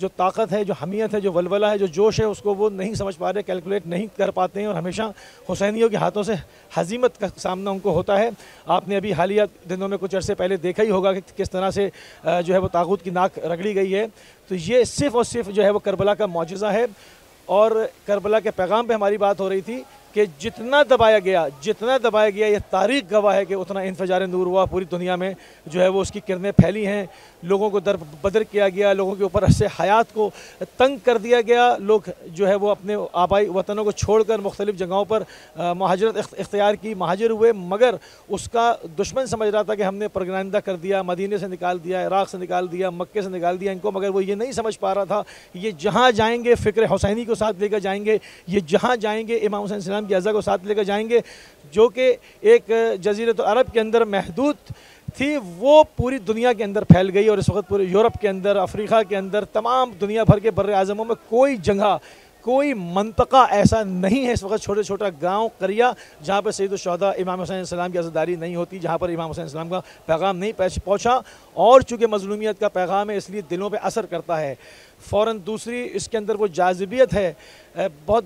جو طاقت ہے، جو حمیت ہے، جو ولولہ ہے، جو جوش ہے، اس کو وہ نہیں سمجھ پا رہے، کیلکولیٹ نہیں کر پاتے ہیں، اور ہمیشہ حسینیوں کے ہاتھوں سے ہزیمت کا سامنا ان کو ہوتا ہے۔ آپ نے ابھی حالیہ دنوں میں کچھ عرصے پہلے دیکھا ہی ہوگا کہ کس طرح سے جو ہے وہ طاغوت کی ناک رگڑی گئی ہے۔ تو یہ صرف اور صرف جو ہے وہ کربلا کا معجزہ ہے، اور کربلا کے پیغام پہ ہماری بات ہو رہی تھی کہ جتنا دبایا گیا یہ تاریخ گواہ ہے کہ اتنا انفجار نور ہوا پوری دنیا میں، جو ہے وہ اس کی کرنیں پھیلی ہیں، لوگوں کو در بدر کیا گیا، لوگوں کے اوپر سے حیات کو تنگ کر دیا گیا، لوگ جو ہے وہ اپنے آبائی وطنوں کو چھوڑ کر مختلف جگہوں پر مہاجرت اختیار کی، مہاجر ہوئے، مگر اس کا دشمن سمجھ رہا تھا کہ ہم نے پرگناندہ کر دیا، مدینے سے نکال دیا، عراق سے نکال دیا، مکے سے نکال دیا ان کو، مگر وہ یہ نہیں سمجھ پا رہا تھا یہ جہاں جائیں گے فکر حسینی کو ساتھ لے کر جائیں گے، یہ جہاں جائیں گے امام حسین السلام کی عزا کو ساتھ لے کر جائیں گے، جو کہ ایک جزیرۃ العرب کے اندر محدود تھی، وہ پوری دنیا کے اندر پھیل گئی، اور اس وقت پورے یورپ کے اندر، افریقہ کے اندر، تمام دنیا بھر کے بر اعظموں میں کوئی جگہ، کوئی منطقہ ایسا نہیں ہے اس وقت، چھوٹے چھوٹا گاؤں قریہ جہاں پر سید الشہداء امام حسین السلام کی عزاداری نہیں ہوتی، جہاں پر امام حسین السلام کا پیغام نہیں پہنچا، اور چونکہ مظلومیت کا پیغام ہے اس لیے دلوں پہ اثر کرتا ہے فوراً۔ دوسری اس کے اندر وہ جاذبیت ہے، بہت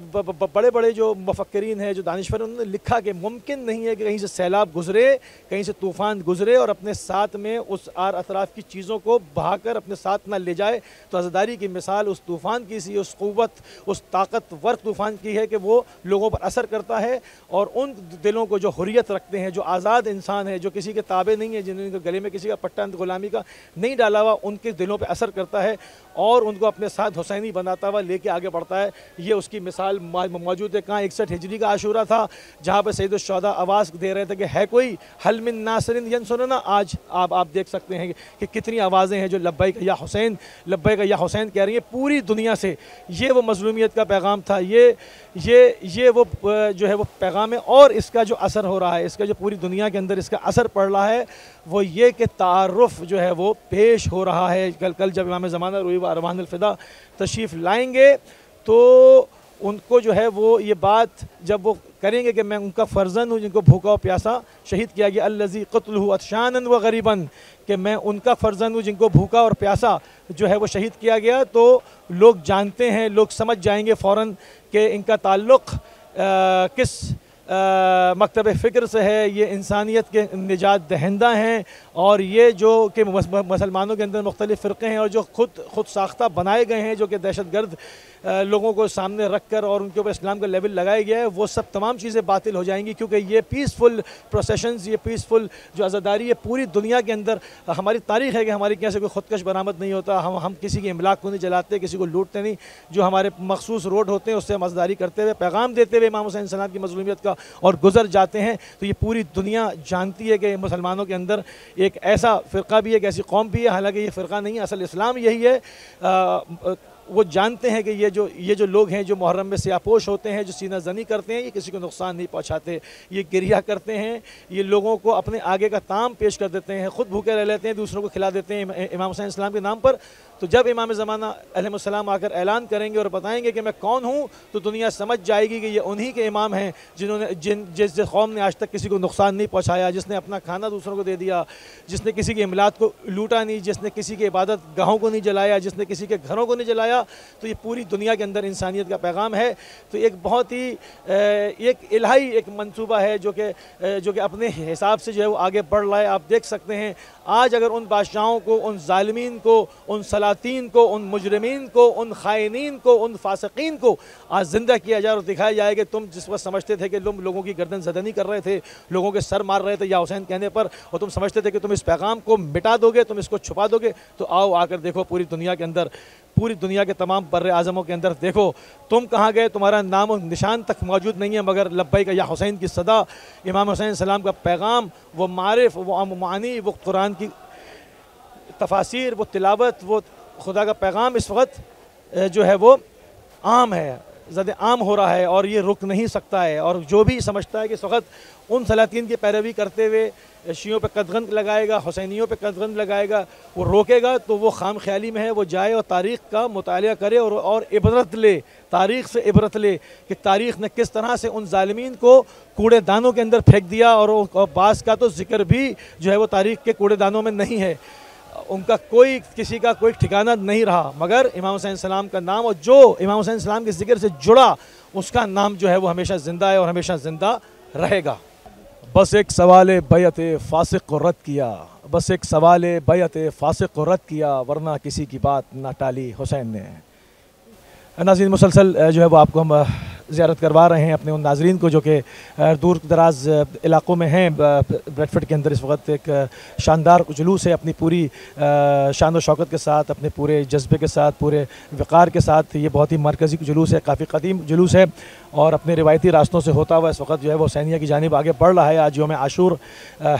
بڑے بڑے جو مفکرین ہیں، جو دانشور ہیں، انہوں نے لکھا کہ ممکن نہیں ہے کہ کہیں سے سیلاب گزرے، کہیں سے طوفان گزرے اور اپنے ساتھ میں اس آر اطراف کی چیزوں کو بہا کر اپنے ساتھ نہ لے جائے، تو عزاداری کی مثال اس طوفان کی سی، اس قوت، اس طاقتور طوفان کی ہے کہ وہ لوگوں پر اثر کرتا ہے، اور ان دلوں کو جو حریت رکھتے ہیں، جو آزاد انسان ہے، جو کسی کے تابع نہیں ہے، جنہوں نے گلے میں کسی کا پٹا غلامی کا نہیں ڈالا ہوا، ان کے دلوں پہ اثر کرتا ہے اور ان کو اپنے ساتھ حسینی بناتا ہوا لے کے آگے بڑھتا ہے۔ یہ اس کی مثال موجود ہے۔ کہاں 61 ہجری کا عاشورہ تھا جہاں پہ سید الشہداء آواز دے رہے تھے کہ ہے کوئی حل من ناصر ینصرنا، آج آپ دیکھ سکتے ہیں کہ کتنی آوازیں ہیں جو لبیک یا حسین، لبیک یا حسین کہہ رہی ہیں پوری دنیا سے۔ یہ وہ مظلومیت کا پیغام تھا، یہ وہ جو ہے وہ پیغام ہے، اور اس کا جو اثر ہو رہا ہے، اس کا جو پوری دنیا کے اندر اس کا اثر پڑ رہا ہے وہ یہ کہ تعارف جو ہے وہ پیش ہو رہا ہے۔ کل جب امام زمانہ روحی و ارواحنا الفدا تشریف لائیں گے تو ان کو جو ہے وہ یہ بات جب وہ کریں گے کہ میں ان کا فرزند ہوں جن کو بھوکا و پیاسا شہید کیا گیا، الذی قتلہ عطشانا و غریبا، کہ میں ان کا فرزند ہوں جن کو بھوکا اور پیاسا جو ہے وہ شہید کیا گیا، تو لوگ جانتے ہیں، لوگ سمجھ جائیں گے فوراً کہ ان کا تعلق کس مکتب فکر سے ہے، یہ انسانیت کے نجات دہندہ ہیں، اور یہ جو کہ مسلمانوں کے اندر مختلف فرقے ہیں اور جو خود ساختہ بنائے گئے ہیں، جو کہ دہشت گرد لوگوں کو سامنے رکھ کر اور ان کے اوپر اسلام کا لیول لگایا گیا ہے، وہ سب تمام چیزیں باطل ہو جائیں گی، کیونکہ یہ پیسفل پروسیشنز، یہ پیسفل جو عزاداری ہے پوری دنیا کے اندر، ہماری تاریخ ہے کہ ہماری کیا سے کوئی خودکش برآمد نہیں ہوتا، ہم کسی کی املاک کو نہیں جلاتے، کسی کو لوٹتے نہیں، جو ہمارے مخصوص روڈ ہوتے ہیں اس سے ہم عزاداری کرتے ہوئے پیغام دیتے ہوئے امام حسین السلام کی مظلومیت کا اور گزر جاتے ہیں۔ تو یہ پوری دنیا جانتی ہے کہ مسلمانوں کے اندر ایک ایسا فرقہ بھی ہے، ایک ایسی قوم بھی ہے، حالانکہ یہ فرقہ نہیں ہے، اصل اسلام یہی ہے۔ وہ جانتے ہیں کہ یہ جو لوگ ہیں جو محرم میں سیاہ پوش ہوتے ہیں، جو سینہ زنی کرتے ہیں، یہ کسی کو نقصان نہیں پہنچاتے، یہ گریہ کرتے ہیں، یہ لوگوں کو اپنے آگے کا تام پیش کر دیتے ہیں، خود بھوکے رہ لیتے ہیں، دوسروں کو کھلا دیتے ہیں امام حسین السلام کے نام پر۔ تو جب امام زمانہ علیہ السلام آ کر اعلان کریں گے اور بتائیں گے کہ میں کون ہوں، تو دنیا سمجھ جائے گی کہ یہ انہی کے امام ہیں جنہوں نے جس قوم نے آج تک کسی کو نقصان نہیں پہنچایا، جس نے اپنا کھانا دوسروں کو دے دیا، جس نے کسی کی املاک کو لوٹا نہیں، جس نے کسی کی عبادت گاہوں کو نہیں جلایا، جس نے کسی کے گھروں کو نہیں جلایا۔ تو یہ پوری دنیا کے اندر انسانیت کا پیغام ہے۔ تو ایک بہت ہی ایک الہی ایک منصوبہ ہے جو کہ اپنے حساب سے جو ہے وہ آگے بڑھ رہا ہے۔ آپ دیکھ سکتے ہیں آج اگر ان بادشاہوں کو، ان ظالمین کو، ان سلاطین کو، ان مجرمین کو، ان خائنین کو، ان فاسقین کو آج زندہ کیا جائے اور دکھایا جائے کہ تم جس وقت سمجھتے تھے کہ تم لوگوں کی گردن زدنی کر رہے تھے، لوگوں کے سر مار رہے تھے یا حسین کہنے پر، اور تم سمجھتے تھے کہ تم اس پیغام کو مٹا دو گے، تم اس کو چھپا دو گے، تو آؤ آ کر دیکھو پوری دنیا کے اندر، پوری دنیا کے تمام بر اعظموں کے اندر دیکھو تم کہاں گئے، تمہارا نام و نشان تک موجود نہیں ہے، مگر لبیک یا حسین کی صدا، امام حسین السلام کا پیغام، وہ معارف، وہ معانی، وہ قرآن کی تفاسیر، وہ تلاوت، وہ خدا کا پیغام اس وقت جو ہے وہ عام ہے، زیادہ عام ہو رہا ہے اور یہ رک نہیں سکتا ہے۔ اور جو بھی سمجھتا ہے کہ اس وقت ان سلاطین کی پیروی کرتے ہوئے شیعوں پہ قدغن لگائے گا، حسینیوں پہ قدغن لگائے گا، وہ روکے گا، تو وہ خام خیالی میں ہے۔ وہ جائے اور تاریخ کا مطالعہ کرے اور عبرت لے، تاریخ سے عبرت لے کہ تاریخ نے کس طرح سے ان ظالمین کو کوڑے دانوں کے اندر پھینک دیا، اور بعض کا تو ذکر بھی جو ہے وہ تاریخ کے کوڑے دانوں میں نہیں ہے۔ ان کا کسی کا کوئی ٹھکانہ نہیں رہا، مگر امام حسین السلام کا نام اور جو امام حسین السلام کے ذکر سے جڑا اس کا نام جو ہے وہ ہمیشہ زندہ ہے اور ہمیشہ زندہ رہے گا۔ بس ایک سوال بیعت فاسق کو رد کیا، بس ایک سوال بیعت فاسق کو رد کیا، ورنہ کسی کی بات نہ ٹالی حسین نے۔ ناظرین، مسلسل جو ہے وہ آپ کو ہم زیارت کروا رہے ہیں اپنے ان ناظرین کو جو کہ دور دراز علاقوں میں ہیں۔ بریڈ فورڈ کے اندر اس وقت ایک شاندار جلوس ہے، اپنی پوری شان و شوکت کے ساتھ، اپنے پورے جذبے کے ساتھ، پورے وقار کے ساتھ۔ یہ بہت ہی مرکزی جلوس ہے، کافی قدیم جلوس ہے اور اپنے روایتی راستوں سے ہوتا ہوا اس وقت جو ہے وہ حسینیہ کی جانب آگے بڑھ رہا ہے۔ آج یوم عاشور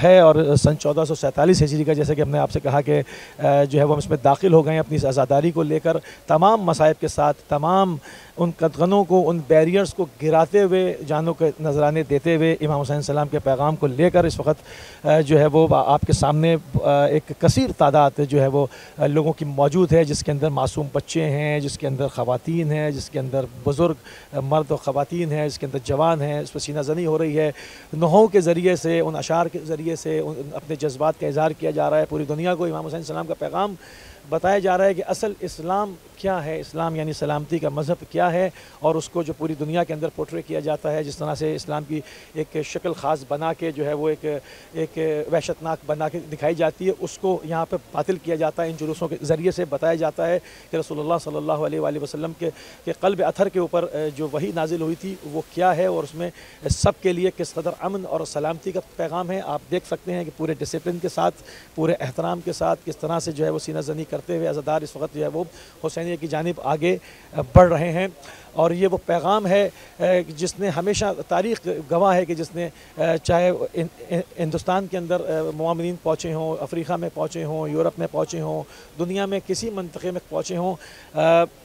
ہے اور سن 1447 ہجری کا، جیسے کہ ہم نے آپ سے کہا کہ جو ہے وہ ہم اس میں داخل ہو گئے ہیں اپنی عزاداری کو لے کر، تمام مصائب کے ساتھ، تمام ان قدغنوں کو، ان بیریئرز کو گراتے ہوئے، جانوں کے نذرانے دیتے ہوئے، امام حسین السلام کے پیغام کو لے کر اس وقت جو ہے وہ آپ کے سامنے ایک کثیر تعداد جو ہے وہ لوگوں کی موجود ہے، جس کے اندر معصوم بچے ہیں، جس کے اندر خواتین ہیں، جس کے اندر بزرگ مرد و خواتین ہیں، جس کے اندر جوان ہیں۔ اس پر سینہ زنی ہو رہی ہے، نوحوں کے ذریعے سے، ان اشعار کے ذریعے سے اپنے جذبات کا اظہار کیا جا رہا ہے۔ پوری دنیا کو امام حسین السلام کا پیغام بتایا جا رہا ہے کہ اصل اسلام کیا ہے، اسلام یعنی سلامتی کا مذہب کیا ہے، اور اس کو جو پوری دنیا کے اندر پورٹرے کیا جاتا ہے، جس طرح سے اسلام کی ایک شکل خاص بنا کے جو ہے وہ ایک وحشتناک بنا کے دکھائی جاتی ہے، اس کو یہاں پہ باطل کیا جاتا ہے۔ ان جلوسوں کے ذریعے سے بتایا جاتا ہے کہ رسول اللہ صلی اللہ علیہ وآلہ وسلم کے قلب اطہر کے اوپر جو وحی نازل ہوئی تھی وہ کیا ہے، اور اس میں سب کے لیے کس قدر امن اور سلامتی کا پیغام ہے۔ آپ دیکھ سکتے ہیں کہ پورے ڈسپلن کے ساتھ، پورے احترام کے ساتھ کس طرح سے جو ہے وہ سینہ زنی کرتے ہوئے عزادار اس وقت جو ہے وہ حسینیہ کی جانب آگے بڑھ رہے ہیں۔ اور یہ وہ پیغام ہے جس نے ہمیشہ تاریخ گواہ ہے کہ جس نے چاہے ہندوستان کے اندر مومنین پہنچے ہوں، افریقہ میں پہنچے ہوں، یورپ میں پہنچے ہوں، دنیا میں کسی منطقے میں پہنچے ہوں،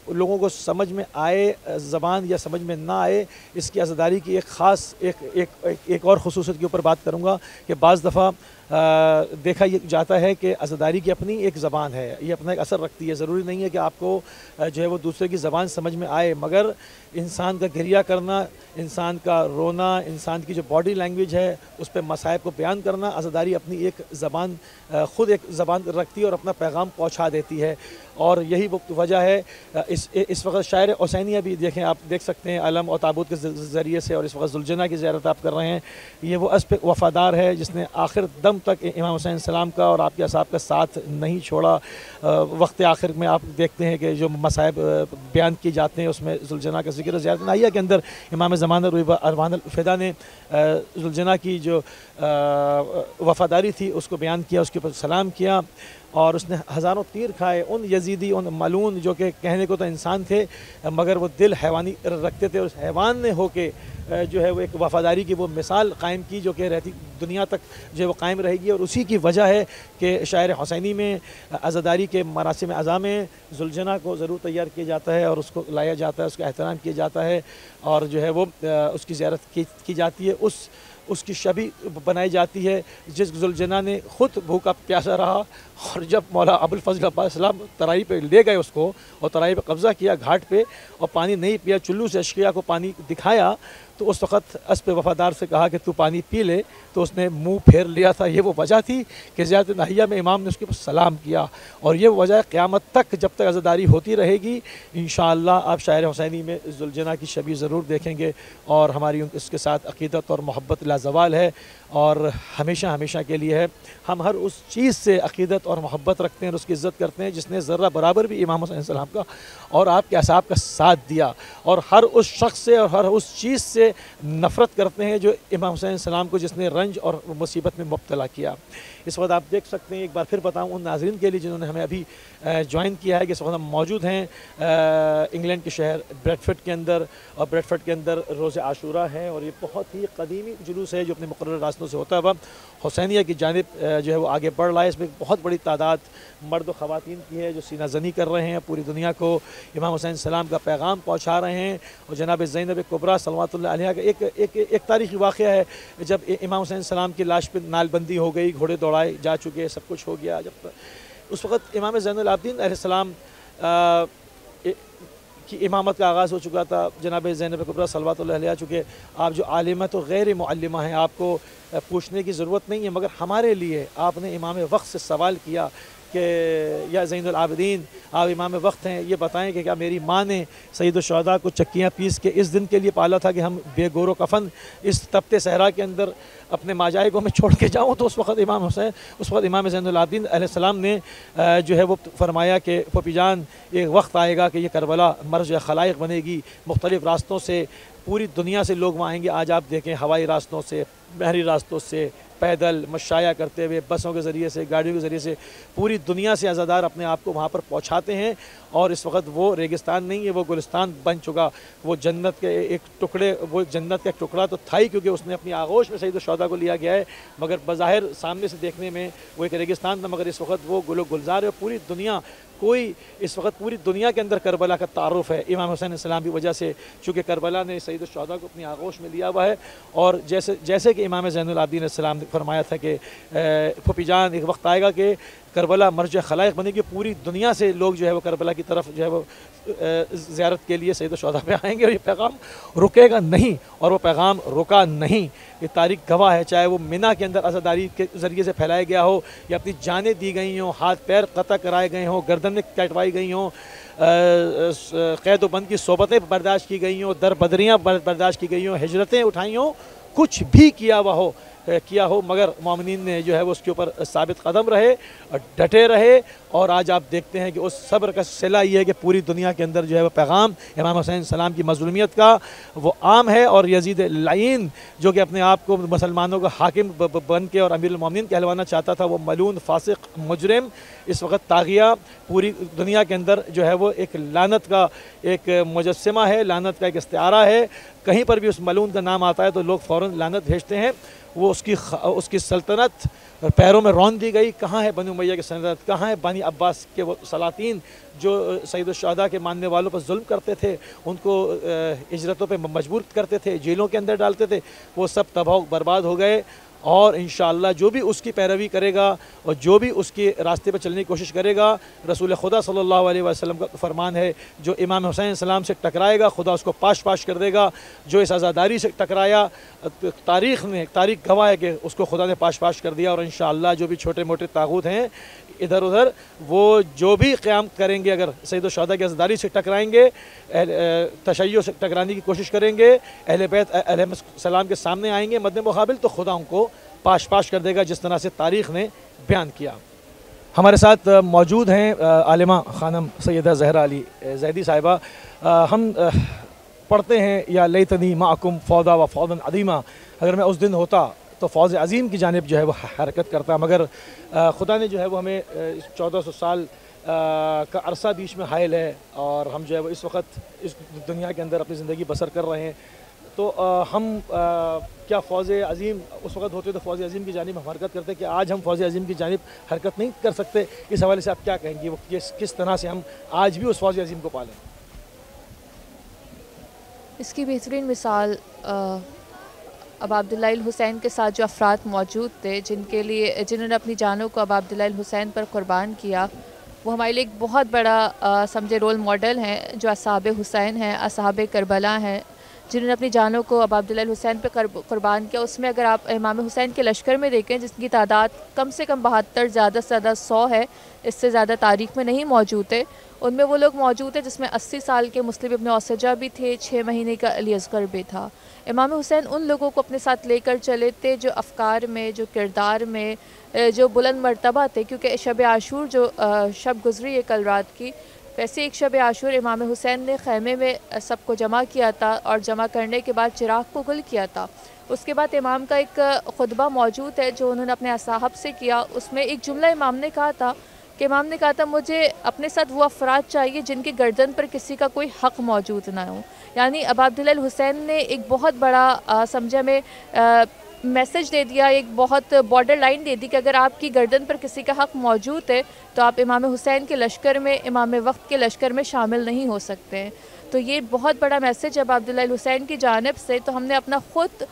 لوگوں کو سمجھ میں آئے زبان یا سمجھ میں نہ آئے، اس کی عزاداری کی ایک خاص ایک اور خصوصیت کے اوپر بات کروں گا کہ بعض دفعہ دیکھا یہ جاتا ہے کہ عزاداری کی اپنی ایک زبان ہے، یہ اپنا ایک اثر رکھتی ہے۔ ضروری نہیں ہے کہ آپ کو جو ہے وہ دوسرے کی زبان سمجھ میں آئے، مگر انسان کا گریہ کرنا، انسان کا رونا، انسان کی جو باڈی لینگویج ہے اس پہ مصائب کو بیان کرنا، عزاداری اپنی ایک زبان، خود ایک زبان رکھتی ہے اور اپنا پیغام پہنچا دیتی ہے۔ اور یہی وہ وجہ ہے اس وقت شاعر حسینیہ بھی دیکھیں، آپ دیکھ سکتے ہیں علم اور تابوت کے ذریعے سے، اور اس وقت ذوالجناح کی زیارت آپ کر رہے ہیں۔ یہ وہ اسب وفادار ہے جس نے آخر دم تک امام حسین السلام کا اور آپ کے اصحاب کا ساتھ نہیں چھوڑا۔ وقت آخر میں آپ دیکھتے ہیں کہ جو مصائب بیان کی جاتے ہیں اس میں ذوالجناح کا ذکر، زیارت ناہیہ کے اندر امام زمانہ روح ارواح الفدا نے ذوالجناح کی جو وفاداری تھی اس کو بیان کیا، اس کے اوپر سلام کیا، اور اس نے ہزاروں تیر کھائے ان یزیدی، ان ملعون جو کہ کہنے کو تو انسان تھے مگر وہ دل حیوانی رکھتے تھے، اور اس حیوان نے ہو کے جو ہے وہ ایک وفاداری کی وہ مثال قائم کی جو کہ رہتی دنیا تک جو ہے وہ قائم رہے گی۔ اور اسی کی وجہ ہے کہ شاعر حسینی میں عزاداری کے مراسم اعضاء میں ذوالجناح کو ضرور تیار کیا جاتا ہے اور اس کو لایا جاتا ہے، اس کا احترام کیا جاتا ہے، اور جو ہے وہ اس کی زیارت کی جاتی ہے، اس کی شبیہ بنائی جاتی ہے جس ذوالجناح نے خود بھوکا پیاسا رہا، اور جب مولا ابوالفضل عباس السلام ترائی پہ لے گئے اس کو اور ترائی پہ قبضہ کیا گھاٹ پہ، اور پانی نہیں پیا، چلو سے اشقیاء کو پانی دکھایا، تو اس وقت اسب وفادار سے کہا کہ تو پانی پی لے، تو اس نے منہ پھیر لیا تھا۔ یہ وہ وجہ تھی کہ زیارت ناہیہ میں امام نے اس کے اوپر سلام کیا، اور یہ وجہ قیامت تک جب تک عزاداری ہوتی رہے گی انشاءاللہ آپ شاعر حسینی میں ذوالجناح کی شبیہ ضرور دیکھیں گے، اور ہماری اس کے ساتھ عقیدت اور محبت لازوال ہے اور ہمیشہ ہمیشہ کے لیے ہے۔ ہم ہر اس چیز سے عقیدت اور محبت رکھتے ہیں اور اس کی عزت کرتے ہیں جس نے ذرہ برابر بھی امام حسین السلام کا اور آپ کے اصحاب کا ساتھ دیا، اور ہر اس شخص سے اور ہر اس چیز سے نفرت کرتے ہیں جو امام حسین السلام کو جس نے رنج اور مصیبت میں مبتلا کیا۔ اس وقت آپ دیکھ سکتے ہیں، ایک بار پھر بتاؤں ان ناظرین کے لیے جنہوں نے ہمیں ابھی جوائن کیا ہے کہ اس وقت ہم موجود ہیں انگلینڈ کے شہر بریڈ فورڈ کے اندر، اور بریڈ فورڈ کے اندر روز عاشورہ ہے، اور یہ بہت ہی قدیمی جلوس ہے جو اپنے مقرر راستوں سے ہوتا ہوا حسینیہ کی جانب جو ہے وہ آگے بڑھ رہا ہے۔ اس میں بہت بڑی تعداد مرد و خواتین کی ہے جو سینہ زنی کر رہے ہیں، پوری دنیا کو امام حسین السلام کا پیغام پہنچا رہے ہیں۔ اور جناب زینب کبریٰ صلوات اللہ علیہ کا ایک تاریخی واقعہ ہے، جب امام حسین السلام کی لاش پہ نال بندی ہو گئی، گھوڑے دوڑائے جا چکے، سب کچھ ہو گیا، جب اس وقت امام زین العابدین علیہ السلام کی امامت کا آغاز ہو چکا تھا۔ جناب زینب کبریٰ صلوات اللہ علیہ، چونکہ آپ جو عالمہ تو غیر معلمہ ہیں، آپ کو پوچھنے کی ضرورت نہیں ہے، مگر ہمارے لیے آپ نے امام وقت سے سوال کیا کہ یا زین العابدین آپ امام وقت ہیں، یہ بتائیں کہ کیا میری ماں نے سید الشہداء کو چکیاں پیس کے اس دن کے لیے پالا تھا کہ ہم بے گور و کفن اس تپتے صحرا کے اندر اپنے ماجائے کو میں چھوڑ کے جاؤں؟ تو اس وقت امام حسین، اس وقت امام زین العابدین علیہ السلام نے جو ہے وہ فرمایا کہ پھوپھی جان ایک وقت آئے گا کہ یہ کربلا مرج خلائق بنے گی، مختلف راستوں سے پوری دنیا سے لوگ وہاں آئیں گے۔ آج آپ دیکھیں ہوائی راستوں سے، بحری راستوں سے، پیدل مشایا کرتے ہوئے، بسوں کے ذریعے سے، گاڑیوں کے ذریعے سے پوری دنیا سے عزادار اپنے آپ کو وہاں پر پہنچاتے ہیں، اور اس وقت وہ ریگستان نہیں ہے، وہ گلستان بن چکا۔ وہ جنت کے ایک ٹکڑے، وہ جنت کا ایک ٹکڑا تو تھا ہی، کیونکہ اس نے اپنی آغوش میں سید الشہداء کو لیا گیا ہے، مگر بظاہر سامنے سے دیکھنے میں وہ ایک ریگستان تھا، مگر اس وقت وہ گل و گلزار ہے۔ پوری دنیا کوئی اس وقت پوری دنیا کے اندر کربلا کا تعارف ہے امام حسین علیہ السلام کی وجہ سے، چونکہ کربلا نے سید الشہداء کو اپنی آغوش میں لیا ہوا ہے۔ اور جیسے کہ امام زین العابدین علیہ السلام نے فرمایا تھا کہ پھوپھی جان ایک وقت آئے گا کہ کربلا مرجع خلائق بنے گی، پوری دنیا سے لوگ جو ہے وہ کربلا کی طرف جو ہے وہ زیارت کے لیے سید الشہداء پہ آئیں گے، اور یہ پیغام رکے گا نہیں، اور وہ پیغام رکا نہیں۔ یہ تاریخ گواہ ہے، چاہے وہ مینا کے اندر عزاداری کے ذریعے سے پھیلایا گیا ہو، یا اپنی جانیں دی گئی ہوں، ہاتھ پیر قطع کرائے گئے ہوں، گردنیں کٹوائی گئی ہوں، قید و بند کی صحبتیں برداشت کی گئی ہوں، در بدریاں برداشت کی گئی ہوں، ہجرتیں اٹھائی ہوں، کچھ بھی کیا ہو، مگر مومنین نے جو ہے وہ اس کے اوپر ثابت قدم رہے اور ڈٹے رہے۔ اور آج آپ دیکھتے ہیں کہ اس صبر کا صلہ یہ ہے کہ پوری دنیا کے اندر جو ہے وہ پیغام امام حسین السلام کی مظلومیت کا وہ عام ہے، اور یزید لعین جو کہ اپنے آپ کو مسلمانوں کا حاکم بن کے اور امیر المومنین کہلوانا چاہتا تھا، وہ ملعون فاسق مجرم اس وقت طاغیہ پوری دنیا کے اندر جو ہے وہ ایک لعنت کا ایک مجسمہ ہے، لعنت کا ایک استعارہ ہے۔ کہیں پر بھی اس ملعون کا نام آتا ہے تو لوگ فوراً لعنت بھیجتے ہیں۔ وہ اس کی سلطنت پیروں میں رون دی گئی۔ کہاں ہے بنو امیہ کی سلطنت؟ کہاں ہے بنی عباس کے وہ سلاطین جو سید الشہداء کے ماننے والوں پر ظلم کرتے تھے، ان کو ہجرتوں پہ مجبور کرتے تھے، جیلوں کے اندر ڈالتے تھے؟ وہ سب تباہ برباد ہو گئے۔ اور انشاءاللہ جو بھی اس کی پیروی کرے گا اور جو بھی اس کے راستے پر چلنے کی کوشش کرے گا، رسول خدا صلی اللہ علیہ وسلم کا فرمان ہے، جو امام حسین علیہ السلام سے ٹکرائے گا خدا اس کو پاش کر دے گا۔ جو اس عزاداری سے ٹکرایا، تاریخ گواہ ہے کہ اس کو خدا نے پاش کر دیا۔ اور انشاءاللہ جو بھی چھوٹے موٹے طاغوت ہیں ادھر ادھر، وہ جو بھی قیام کریں گے، اگر سید الشہداء کی عزاداری سے ٹکرائیں گے، تشیع سے ٹکرانے کی کوشش کریں گے، اہل بیت علیہ السلام کے سامنے آئیں گے مد مقابل، تو خدا ان کو پاش کر دے گا، جس طرح سے تاریخ نے بیان کیا۔ ہمارے ساتھ موجود ہیں عالمہ خانم سیدہ زہرا علی زیدی صاحبہ۔ ہم پڑھتے ہیں یا لیتنی معکم فوضا و فوضا عظیما، اگر میں اس دن ہوتا تو فوج عظیم کی جانب جو ہے وہ حرکت کرتا، مگر خدا نے جو ہے وہ ہمیں 1400 سال کا عرصہ بیچ میں حائل ہے، اور ہم جو ہے وہ اس وقت اس دنیا کے اندر اپنی زندگی بسر کر رہے ہیں۔ تو ہم کیا فوج عظیم اس وقت ہوتے تو فوج عظیم کی جانب ہم حرکت کرتے کہ آج ہم فوج عظیم کی جانب حرکت نہیں کر سکتے؟ اس حوالے سے آپ کیا کہیں گے، وہ کس طرح سے ہم آج بھی اس فوج عظیم کو پالیں؟ اس کی بہترین مثال اب عبداللہ الحسین کے ساتھ جو افراد موجود تھے، جنہوں نے اپنی جانوں کو اب عبداللہ الحسین پر قربان کیا، وہ ہمارے لیے ایک بہت بڑا سمجھے رول ماڈل ہیں، جو اصحاب حسین ہیں، اصحاب کربلا ہیں، جنہوں نے اپنی جانوں کو اب عبداللہ الحسین پہ قربان کیا۔ اس میں اگر آپ امام حسین کے لشکر میں دیکھیں، جس کی تعداد کم سے کم 72، زیادہ سے زیادہ 100 ہے، اس سے زیادہ تاریخ میں نہیں موجود ہے، ان میں وہ لوگ موجود ہیں جس میں 80 سال کے مسلم ابن اوسجہ بھی تھے، 6 مہینے کا علی اصغر بھی تھا۔ امام حسین ان لوگوں کو اپنے ساتھ لے کر چلے تھے جو افکار میں، جو کردار میں، جو بلند مرتبہ تھے، کیونکہ شب عاشور جو شب گزری ہے کل رات کی، ویسے ایک شب عاشور امام حسین نے خیمے میں سب کو جمع کیا تھا، اور جمع کرنے کے بعد چراغ کو گل کیا تھا۔ اس کے بعد امام کا ایک خطبہ موجود ہے جو انہوں نے اپنے اصحاب سے کیا۔ اس میں ایک جملہ امام نے کہا تھا کہ مجھے اپنے ساتھ وہ افراد چاہیے جن کی گردن پر کسی کا کوئی حق موجود نہ ہو۔ یعنی اب عبداللہ الحسین نے ایک بہت بڑا سمجھے میں میسج دے دیا، ایک بہت بارڈر لائن دے دی کہ اگر آپ کی گردن پر کسی کا حق موجود ہے تو آپ امام حسین کے لشکر میں، امام وقت کے لشکر میں شامل نہیں ہو سکتے ہیں۔ تو یہ بہت بڑا میسیج ہے عبداللہ الحسین کی جانب سے. تو ہم نے اپنا خود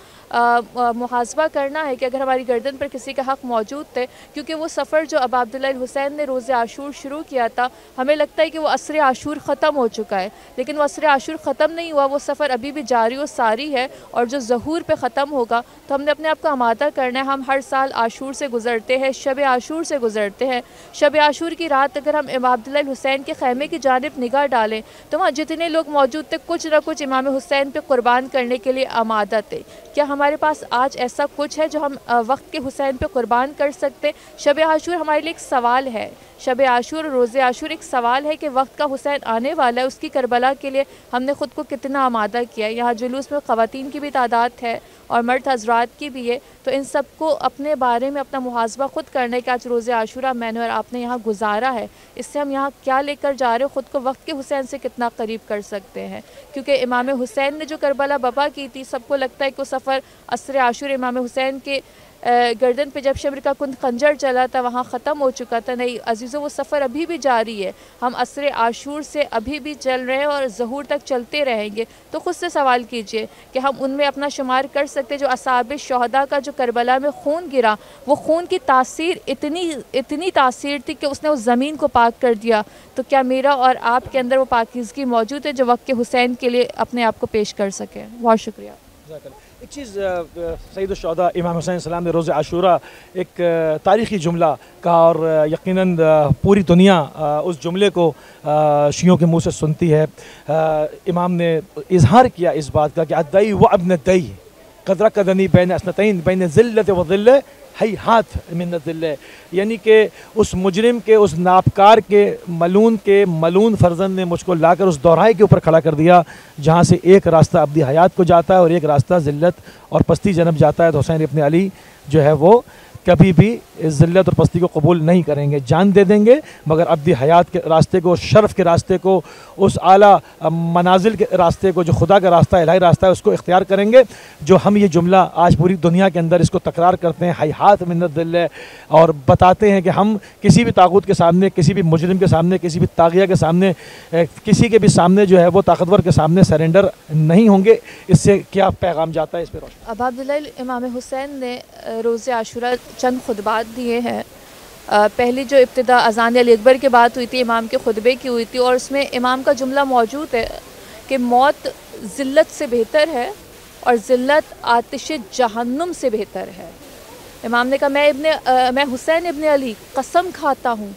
محاسبہ کرنا ہے کہ اگر ہماری گردن پر کسی کا حق موجود تھے, کیونکہ وہ سفر جو ابا عبداللہ الحسین نے روز عاشور شروع کیا تھا, ہمیں لگتا ہے کہ وہ عصر عاشور ختم ہو چکا ہے, لیکن وہ عصر عاشور ختم نہیں ہوا, وہ سفر ابھی بھی جاری و ساری ہے, اور جو ظہور پہ ختم ہوگا. تو ہم نے اپنے آپ کو آمادہ کرنا ہے. ہم ہر سال عاشور سے گزرتے ہیں, شب عاشور سے گزرتے ہیں. شب عاشور کی رات اگر ہم امام عبداللہ الحسین کے خیمے کی جانب نگاہ ڈالیں تو وہاں جتنے لوگ موجود تھے کچھ نہ کچھ امام حسین پہ قربان کرنے کے لیے آمادہ تھے. کیا ہمارے پاس آج ایسا کچھ ہے جو ہم وقت کے حسین پہ قربان کر سکتے؟ شب عاشور ہمارے لیے ایک سوال ہے. شب عاشور اور روز عاشور ایک سوال ہے کہ وقت کا حسین آنے والا ہے, اس کی کربلا کے لیے ہم نے خود کو کتنا آمادہ کیا ہے. یہاں جلوس میں خواتین کی بھی تعداد ہے اور مرد حضرات کی بھی ہے. تو ان سب کو اپنے بارے میں اپنا محاسبہ خود کرنے کا آج روز عاشورہ میں نے اور آپ نے یہاں گزارا ہے. اس سے ہم یہاں کیا لے کر جا رہے ہیں, خود کو وقت کے حسین سے کتنا قریب کر سکتے ہیں. کیونکہ امام حسین نے جو کربلا بپا کی تھی, سب کو لگتا ہے کہ وہ سفر عصر عاشور امام حسین کے گردن پہ جب شمر کا کند خنجر چلا تھا وہاں ختم ہو چکا تھا. نہیں عزیزوں, وہ سفر ابھی بھی جاری ہے. ہم عصر عاشور سے ابھی بھی چل رہے ہیں اور ظہور تک چلتے رہیں گے. تو خود سے سوال کیجئے کہ ہم ان میں اپنا شمار کر سکتے جو اصحاب شہداء کا جو کربلا میں خون گرا, وہ خون کی تاثیر اتنی تاثیر تھی کہ اس نے اس زمین کو پاک کر دیا. تو کیا میرا اور آپ کے اندر وہ پاکیزگی موجود ہے جو وقت کے حسین کے لیے اپنے آپ کو پیش کر سکے؟ بہت شکریہ. ایک چیز سید الشہداء امام حسین السلام نے روز عاشورہ ایک تاریخی جملہ کہا, اور یقیناً پوری دنیا اس جملے کو شیعوں کے منہ سے سنتی ہے. امام نے اظہار کیا اس بات کا کہ الدئی و ابن الدئی قد رکدنی بین اسنتین بین ذلت و ذلہ ہیہات من الذلہ, یعنی کہ اس مجرم کے, اس ناپکار کے, ملون فرزند نے مجھ کو لا کر اس دورائے کے اوپر کھڑا کر دیا جہاں سے ایک راستہ ابدی حیات کو جاتا ہے اور ایک راستہ ذلت اور پستی جنب جاتا ہے. تو حسین ابن علی جو ہے وہ کبھی بھی اس ذلت اور پستی کو قبول نہیں کریں گے, جان دے دیں گے, مگر ابدی حیات کے راستے کو, شرف کے راستے کو, اس اعلیٰ منازل کے راستے کو, جو خدا کا راستہ, الہی راستہ ہے, اس کو اختیار کریں گے. جو ہم یہ جملہ آج پوری دنیا کے اندر اس کو تکرار کرتے ہیں, ہیہات من الذلہ, اور بتاتے ہیں کہ ہم کسی بھی طاغوت کے سامنے, کسی بھی مجرم کے سامنے, کسی بھی طاغیہ کے سامنے, کسی کے بھی سامنے جو ہے وہ طاقتور کے سامنے سرنڈر نہیں ہوں گے. اس سے کیا پیغام جاتا ہے اس پہ روشن؟ ابا عبداللہ امام حسین نے روز عاشورہ چند خطبات دیے ہیں. پہلی جو ابتدا اذان علی اکبر کے بعد ہوئی تھی, امام کے خطبے کی ہوئی تھی, اور اس میں امام کا جملہ موجود ہے کہ موت ذلت سے بہتر ہے اور ذلت آتش جہنم سے بہتر ہے. امام نے کہا میں حسین ابن علی قسم کھاتا ہوں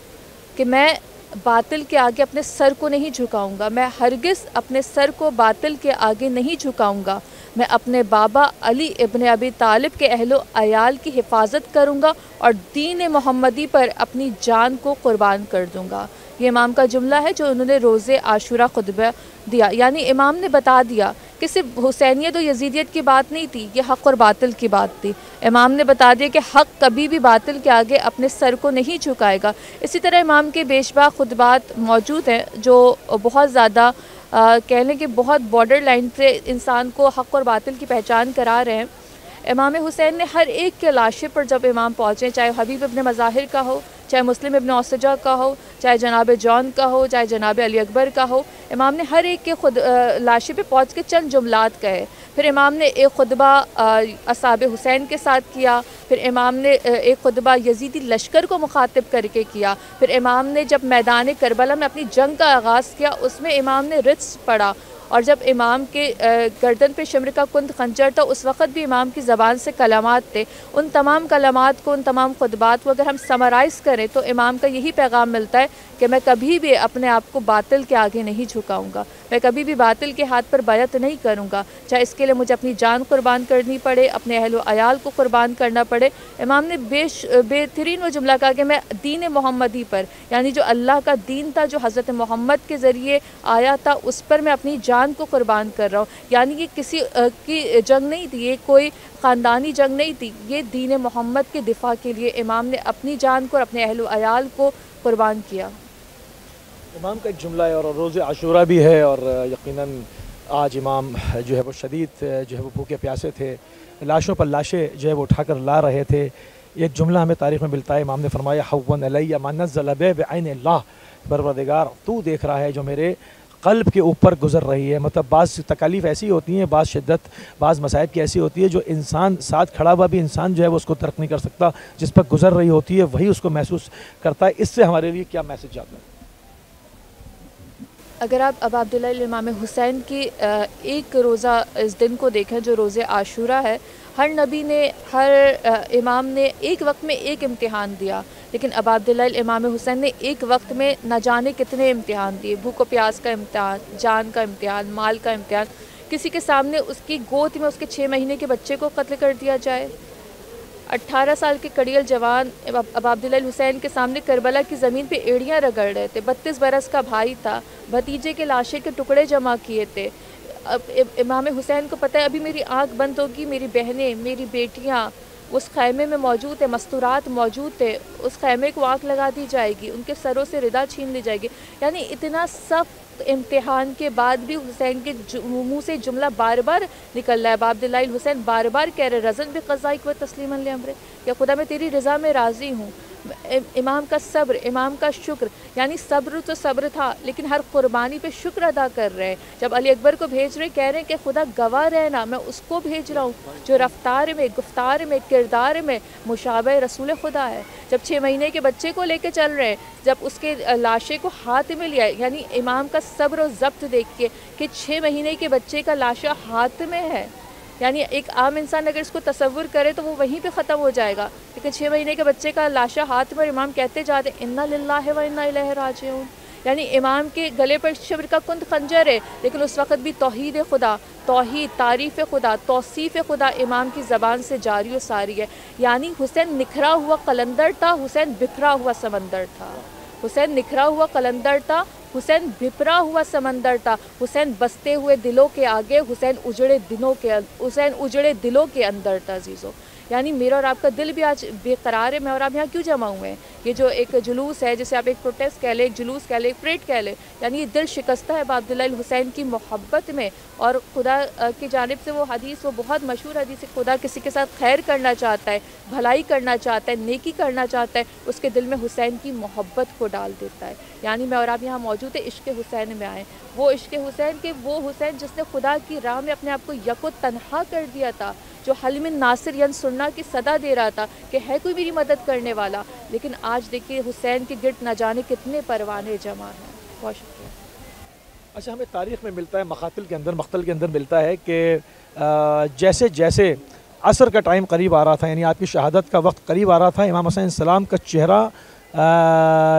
کہ میں باطل کے آگے اپنے سر کو نہیں جھکاؤں گا, میں ہرگز اپنے سر کو باطل کے آگے نہیں جھکاؤں گا. میں اپنے بابا علی ابن ابی طالب کے اہل و عیال کی حفاظت کروں گا اور دین محمدی پر اپنی جان کو قربان کر دوں گا. یہ امام کا جملہ ہے جو انہوں نے روز عاشورہ خطبہ دیا. یعنی امام نے بتا دیا کہ صرف حسینیت و یزیدیت کی بات نہیں تھی, یہ حق اور باطل کی بات تھی. امام نے بتا دیا کہ حق کبھی بھی باطل کے آگے اپنے سر کو نہیں جھکائے گا. اسی طرح امام کے بیشبہ خطبات موجود ہیں جو بہت زیادہ کہہ لیں کہ بہت بارڈر لائن سے انسان کو حق اور باطل کی پہچان کرا رہے ہیں. امام حسین نے ہر ایک کے لاشے پر جب امام پہنچے, چاہے حبیب ابن مظاہر کا ہو, چاہے مسلم ابن اوسجہ کا ہو, چاہے جناب جون کا ہو, چاہے جناب علی اکبر کا ہو, امام نے ہر ایک کے لاشے پہ پہنچ کے چند جملات کہے. پھر امام نے ایک خطبہ اصحاب حسین کے ساتھ کیا, پھر امام نے ایک خطبہ یزیدی لشکر کو مخاطب کر کے کیا, پھر امام نے جب میدان کربلا میں اپنی جنگ کا آغاز کیا اس میں امام نے رجز پڑھا, اور جب امام کے گردن پہ شمر کا کند خنجر تھا اس وقت بھی امام کی زبان سے کلمات تھے. ان تمام کلمات کو, ان تمام خطبات کو اگر ہم سمرائز کریں تو امام کا یہی پیغام ملتا ہے کہ میں کبھی بھی اپنے آپ کو باطل کے آگے نہیں جھکاؤں گا, میں کبھی بھی باطل کے ہاتھ پر بیعت نہیں کروں گا, چاہے اس کے لیے مجھے اپنی جان قربان کرنی پڑے, اپنے اہل و عیال کو قربان کرنا پڑے. امام نے بہترین وہ جملہ کہا کہ میں دین محمدی پر, یعنی جو اللہ کا دین تھا, جو حضرت محمد کے ذریعے آیا تھا, اس پر میں اپنی جان کو قربان کر رہا ہوں. یعنی یہ کسی کی جنگ نہیں تھی, یہ کوئی خاندانی جنگ نہیں تھی, یہ دین محمد کے دفاع کے لیے امام نے اپنی جان کو اور اپنے اہل و عیال کو قربان کیا. امام کا ایک جملہ ہے اور روز عاشورہ بھی ہے, اور یقیناً آج امام جو ہے وہ شدید جو ہے وہ بھوکے پیاسے تھے, لاشوں پر لاشیں جو ہے وہ اٹھا کر لا رہے تھے. ایک جملہ ہمیں تاریخ میں ملتا ہے, امام نے فرمایا حون علی ما نزل بعین اللہ, پروردگار تو دیکھ رہا ہے جو میرے قلب کے اوپر گزر رہی ہے. مطلب بعض تکالیف ایسی ہوتی ہیں, بعض شدت, بعض مصائب کی ایسی ہوتی ہے جو انسان ساتھ کھڑا ہوا بھی انسان جو ہے وہ اس کو ترک نہیں کر سکتا. جس پر گزر رہی ہوتی ہے وہی اس کو محسوس کرتا ہے. اس سے ہمارے لیے کیا میسج جاتا ہے؟ اگر آپ ابا عبداللہ امام حسین کی ایک روزہ اس دن کو دیکھیں جو روز عاشورہ ہے, ہر نبی نے, ہر امام نے ایک وقت میں ایک امتحان دیا, لیکن ابا عبداللہ امام حسین نے ایک وقت میں نہ جانے کتنے امتحان دیے. بھوک و پیاس کا امتحان, جان کا امتحان, مال کا امتحان. کسی کے سامنے اس کی گود میں اس کے 6 مہینے کے بچے کو قتل کر دیا جائے. 18 سال کے کڑیل جوان ابا عبداللہ حسین کے سامنے کربلا کی زمین پہ ایڑیاں رگڑ رہے تھے. 32 برس کا بھائی تھا, بھتیجے کے لاشیں کے ٹکڑے جمع کیے تھے. امام حسین کو پتہ ہے ابھی میری آنکھ بند ہوگی, میری بہنیں, میری بیٹیاں اس خیمے میں موجود ہیں, مستورات موجود تھے, اس خیمے کو آگ لگا دی جائے گی, ان کے سروں سے ردا چھین لی جائے گی. یعنی اتنا سخت امتحان کے بعد بھی حسین کے منہ سے جملہ بار بار نکل رہا ہے. ابا عبداللہ الحسین بار بار کہہ رہے رضن بقضائک و تسلیما لامرک, کہ خدا میں تیری رضا میں راضی ہوں. امام کا صبر, امام کا شکر, یعنی صبر تو صبر تھا لیکن ہر قربانی پہ شکر ادا کر رہے ہیں. جب علی اکبر کو بھیج رہے کہہ رہے ہیں کہ خدا گواہ رہنا, میں اس کو بھیج رہا ہوں جو رفتار میں, گفتار میں, کردار میں مشابہ رسول خدا ہے. جب 6 مہینے کے بچے کو لے کے چل رہے ہیں, جب اس کے لاشے کو ہاتھ میں لیا, یعنی امام کا صبر و ضبط دیکھ کے کہ 6 مہینے کے بچے کا لاشا ہاتھ میں ہے. یعنی ایک عام انسان اگر اس کو تصور کرے تو وہ وہیں پہ ختم ہو جائے گا, لیکن 6 مہینے کے بچے کا لاشا ہاتھ میں, امام کہتے جاتے انا للہ و انا الیہ راجعون. یعنی امام کے گلے پر شبر کا کند خنجر ہے, لیکن اس وقت بھی توحید خدا, توحید, تعریف خدا, توصیف خدا امام کی زبان سے جاری و ساری ہے. یعنی حسین نکھرا ہوا قلندر تھا, حسین بکھرا ہوا سمندر تھا. حسین نکھرا ہوا قلندر تھا, حسین بھپرا ہوا سمندر تھا. حسین بستے ہوئے دلوں کے آگے, حسین اجڑے دلوں کے اندر تھا. عزیزو, یعنی میرا اور آپ کا دل بھی آج بے قرار ہے. میں اور آپ یہاں کیوں جمع ہوئے ہیں؟ یہ جو ایک جلوس ہے, جسے آپ ایک پروٹیسٹ کہہ لیں, ایک جلوس کہہ لیں, ایک پریڈ کہہ لیں, یعنی یہ دل شکستہ ہے ابا عبداللہ الحسین کی محبت میں. اور خدا کی جانب سے وہ حدیث, وہ بہت مشہور حدیث ہے, خدا کسی کے ساتھ خیر کرنا چاہتا ہے, بھلائی کرنا چاہتا ہے, نیکی کرنا چاہتا ہے, اس کے دل میں حسین کی محبت کو ڈال دیتا ہے. یعنی میں اور آپ یہاں موجود ہے عشق حسین میں آئے. وہ عشق حسین کے, وہ حسین جس نے خدا کی راہ میں اپنے آپ کو یک و تنہا کر دیا تھا, جو حلم ناصر ینصرنا کی صدا دے رہا تھا کہ ہے کوئی میری مدد کرنے والا. لیکن آج دیکھیے حسین کے گرد نہ جانے کتنے پروانے جمع ہیں. بہت شکریہ. اچھا, ہمیں تاریخ میں ملتا ہے, مقتل کے اندر ملتا ہے کہ جیسے جیسے عصر کا ٹائم قریب آ رہا تھا, یعنی آپ کی شہادت کا وقت قریب آ رہا تھا, امام حسین السلام کا چہرہ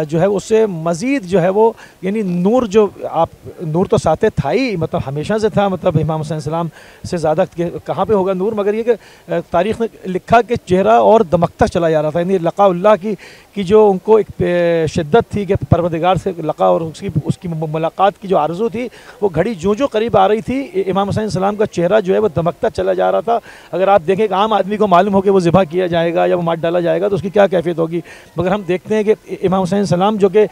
جو ہے اس سے مزید جو ہے وہ, یعنی نور, جو آپ نور تو ساتھ تھا ہی, مطلب ہمیشہ سے تھا, مطلب امام حسین السلام سے زیادہ کہاں پہ ہوگا نور, مگر یہ کہ تاریخ نے لکھا کہ چہرہ اور دمکتا چلا جا رہا تھا. یعنی لقاء اللہ کی جو ان کو ایک شدت تھی کہ پروردگار سے لقاء اور اس کی ملاقات کی جو آرزو تھی, وہ گھڑی جو قریب آ رہی تھی, امام حسین السلام کا چہرہ جو ہے وہ دمکتا چلا جا رہا تھا. اگر آپ دیکھیں کہ عام آدمی کو معلوم ہو کہ وہ ذبح کیا جائے گا یا وہ مار ڈالا جائے گا تو اس کی کیا کیفیت ہوگی, مگر ہم دیکھتے ہیں کہ امام حسین السلام جو کہ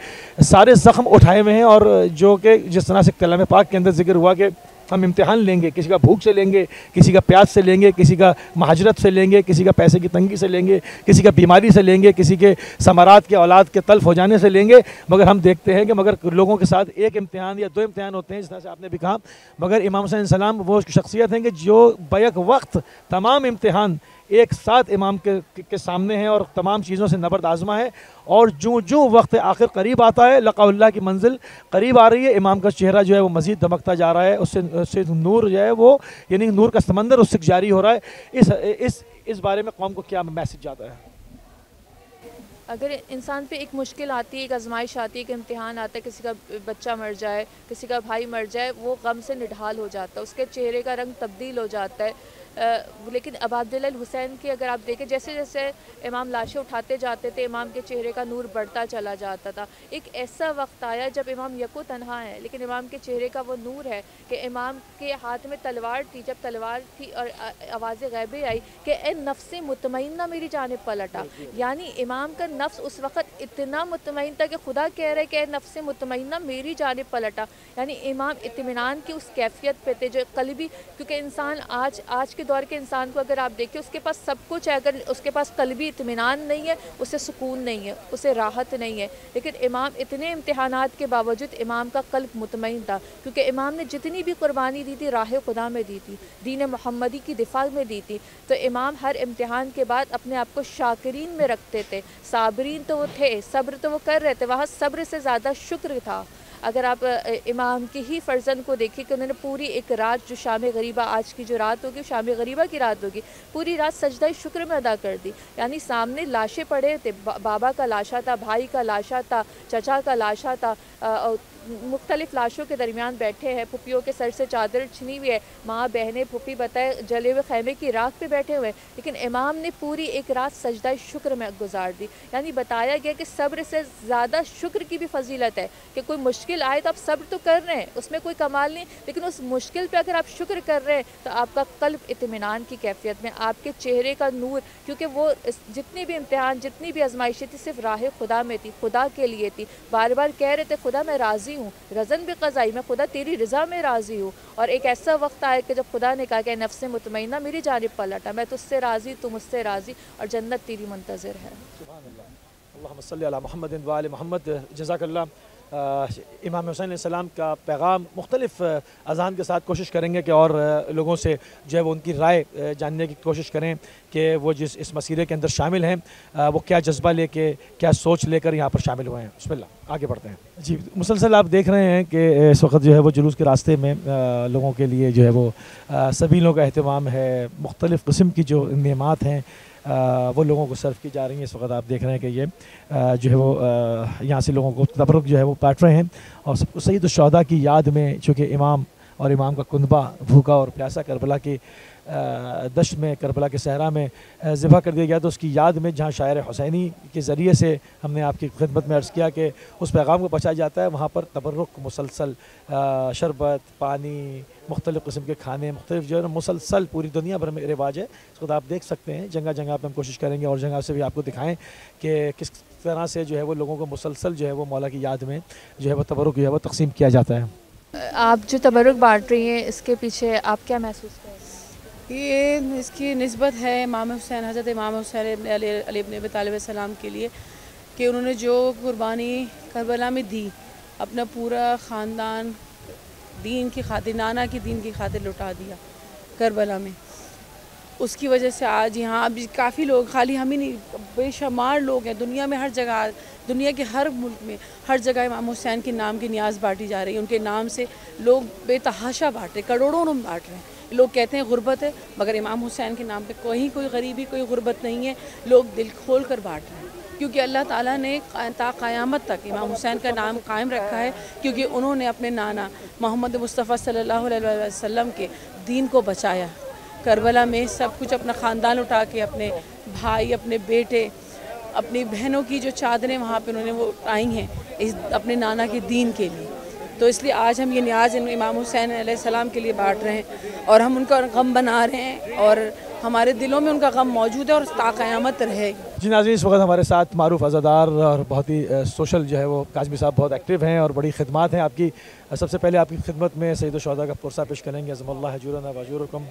سارے زخم اٹھائے ہوئے ہیں, اور جو کہ جس طرح سے کلام پاک کے اندر ذکر ہوا کہ ہم امتحان لیں گے, کسی کا بھوک سے لیں گے, کسی کا پیاس سے لیں گے, کسی کا مہاجرت سے لیں گے, کسی کا پیسے کی تنگی سے لیں گے, کسی کا بیماری سے لیں گے, کسی کے ثمرات کے اولاد کے تلف ہو جانے سے لیں گے. مگر ہم دیکھتے ہیں کہ مگر لوگوں کے ساتھ ایک امتحان یا 2 امتحان ہوتے ہیں, جس طرح سے آپ نے بھی کہا, مگر امام حسین السلام وہ شخصیت ہیں کہ جو بیک وقت تمام امتحان ایک ساتھ امام کے سامنے ہیں اور تمام چیزوں سے نبرد آزما ہے. اور جو وقت آخر قریب آتا ہے, لقاء اللہ کی منزل قریب آ رہی ہے, امام کا چہرہ جو ہے وہ مزید دمکتا جا رہا ہے, اس سے نور جو ہے وہ, یعنی نور کا سمندر اس سے جاری ہو رہا ہے. اس بارے میں قوم کو کیا میسج جاتا ہے؟ اگر انسان پہ ایک مشکل آتی ہے, ایک آزمائش آتی ہے, ایک امتحان آتا ہے, کسی کا بچہ مر جائے, کسی کا بھائی مر جائے, وہ غم سے نڈھال ہو جاتا ہے, اس کے چہرے کا رنگ تبدیل ہو جاتا ہے. لیکن ابا عبداللہ الحسین کی اگر آپ دیکھیں, جیسے جیسے امام لاشیں اٹھاتے جاتے تھے, امام کے چہرے کا نور بڑھتا چلا جاتا تھا. ایک ایسا وقت آیا جب امام یکو تنہا ہے, لیکن امام کے چہرے کا وہ نور ہے کہ امام کے ہاتھ میں تلوار تھی, جب تلوار تھی اور آواز غیبی آئی کہ اے نفس مطمئنہ میری جانب پلٹا. یعنی امام کا نفس اس وقت اتنا مطمئن تھا کہ خدا کہہ رہے کہ اے نفس مطمئنہ میری جانب پلٹا. یعنی امام اطمینان کی اس کیفیت پہ تھے جو قلبی, کیونکہ انسان آج کے دور کے انسان کو اگر آپ دیکھیں اس کے پاس سب کچھ ہے، اگر اس کے پاس قلبی اطمینان نہیں ہے اسے سکون نہیں ہے، اسے راحت نہیں ہے، لیکن امام اتنے امتحانات کے باوجود امام کا قلب مطمئن تھا، کیونکہ امام نے جتنی بھی قربانی دی تھی راہ خدا میں دی تھی، دین محمدی کی دفاع میں دی تھی، تو امام ہر امتحان کے بعد اپنے آپ کو شاکرین میں رکھتے تھے، صابرین تو وہ تھے، صبر تو وہ کر رہے تھے، وہاں صبر سے زیادہ شکر تھا۔ اگر آپ امام کی ہی فرزند کو دیکھیں کہ انہوں نے پوری ایک رات، جو شام غریبہ آج کی جو رات ہوگی شام غریبہ کی رات ہوگی، پوری رات سجدہ شکر میں ادا کر دی، یعنی سامنے لاشیں پڑے تھے، بابا کا لاشا تھا، بھائی کا لاشا تھا، چچا کا لاشا تھا، مختلف لاشوں کے درمیان بیٹھے ہیں، پھپھیوں کے سر سے چادر چھنی ہوئی ہے، ماں بہنیں پھپھی بتائے جلے ہوئے خیمے کی راکھ پہ بیٹھے ہوئے، لیکن امام نے پوری ایک رات سجدہ شکر میں گزار دی، یعنی بتایا گیا کہ صبر سے زیادہ شکر کی بھی فضیلت ہے، کہ کوئی مشکل آئے تو آپ صبر تو کر رہے ہیں، اس میں کوئی کمال نہیں، لیکن اس مشکل پہ اگر آپ شکر کر رہے ہیں تو آپ کا قلب اطمینان کی کیفیت میں، آپ کے چہرے کا نور، کیونکہ وہ جتنی بھی امتحان، جتنی بھی آزمائشیں تھی صرف راہ خدا میں تھی، خدا کے لیے تھی، بار بار کہہ رہے تھے خدا میں راضی ہوں، رضن بقضائی، میں خدا تیری رضا میں راضی ہوں، اور ایک ایسا وقت آیا کہ جب خدا نے کہا کہ نفس مطمئنہ میری جانب پلٹا، میں تجھ سے راضی، تو مجھ سے راضی، اور جنت تیری منتظر ہے۔ سبحان اللہ، اللہم صلی علی محمد و آل محمد۔ جزاک اللہ۔ امام حسین علیہ السلام کا پیغام مختلف اذہان کے ساتھ کوشش کریں گے کہ اور لوگوں سے جو ہے وہ ان کی رائے جاننے کی کوشش کریں کہ وہ جس اس مسئلے کے اندر شامل ہیں وہ کیا جذبہ لے کے، کیا سوچ لے کر یہاں پر شامل ہوئے ہیں۔ بسم اللہ، آگے بڑھتے ہیں۔ جی، مسلسل آپ دیکھ رہے ہیں کہ اس وقت جو ہے وہ جلوس کے راستے میں لوگوں کے لیے جو ہے وہ سبیلوں کا اہتمام ہے، مختلف قسم کی جو نعمات ہیں وہ لوگوں کو سرو کی جا رہی ہیں۔ اس وقت آپ دیکھ رہے ہیں کہ یہ جو ہے وہ یہاں سے لوگوں کو تبرک جو ہے وہ بانٹ رہے ہیں، اور سید الشہداء کی یاد میں، چونکہ امام اور امام کا کنبہ بھوکا اور پیاسا کربلا کی دشت میں، کربلا کے صحرا میں ذبح کر دیا گیا، تو اس کی یاد میں جہاں شاعر حسینی کے ذریعے سے ہم نے آپ کی خدمت میں عرض کیا کہ اس پیغام کو پہنچایا جاتا ہے، وہاں پر تبرک مسلسل، شربت، پانی، مختلف قسم کے کھانے، مختلف جو ہے مسلسل پوری دنیا بھر میں رواج ہے۔ اس کو آپ دیکھ سکتے ہیں، جگہ جگہ پہ ہم کوشش کریں گے اور جگہ سے بھی آپ کو دکھائیں کہ کس طرح سے جو ہے وہ لوگوں کو مسلسل جو ہے وہ مولا کی یاد میں جو ہے وہ تبرک جو ہے وہ تقسیم کیا جاتا ہے۔ آپ جو تبرک بانٹ رہی ہیں اس کے پیچھے آپ کیا محسوس کریں؟ یہ اس کی نسبت ہے امام حسین، حضرت امام حسین علی ابن ابی طالب السلام کے لیے، کہ انہوں نے جو قربانی کربلا میں دی، اپنا پورا خاندان دین کی خاطر، نانا کی دین کی خاطر لٹا دیا کربلا میں۔ اس کی وجہ سے آج یہاں اب کافی لوگ، خالی ہم ہی نہیں، بے شمار لوگ ہیں دنیا میں، ہر جگہ، دنیا کے ہر ملک میں ہر جگہ امام حسین کے نام کی نیاز بانٹی جا رہی ہے، ان کے نام سے لوگ بے تحاشا بانٹ رہے، کروڑوں میں بانٹ رہے ہیں۔ لوگ کہتے ہیں غربت ہے، مگر امام حسین کے نام پہ کوئی غریبی، کوئی غربت نہیں ہے، لوگ دل کھول کر بانٹ رہے ہیں، کیونکہ اللہ تعالیٰ نے تا قیامت تک امام حسین کا نام قائم رکھا ہے، کیونکہ انہوں نے اپنے نانا محمد مصطفیٰ صلی اللہ علیہ وسلم کے دین کو بچایا۔ کربلا میں سب کچھ اپنا خاندان اٹھا کے، اپنے بھائی، اپنے بیٹے، اپنی بہنوں کی جو چادریں وہاں پہ انہوں نے وہ اٹھائی ہیں اپنے نانا کے دین کے لیے، تو اس لیے آج ہم یہ نیاز امام حسین علیہ السلام کے لیے بانٹ رہے ہیں، اور ہم ان کا غم بنا رہے ہیں، اور ہمارے دلوں میں ان کا غم موجود ہے اور تا قیامت رہے گا۔ جی ناظرین، اس وقت ہمارے ساتھ معروف عزادار اور بہت ہی سوشل جو ہے وہ کاظمی صاحب بہت ایکٹیو ہیں اور بڑی خدمات ہیں آپ کی۔ سب سے پہلے آپ کی خدمت میں سید الشہداء کا پرسہ پیش کریں گے، عظم اللہ اجورنا واجورکم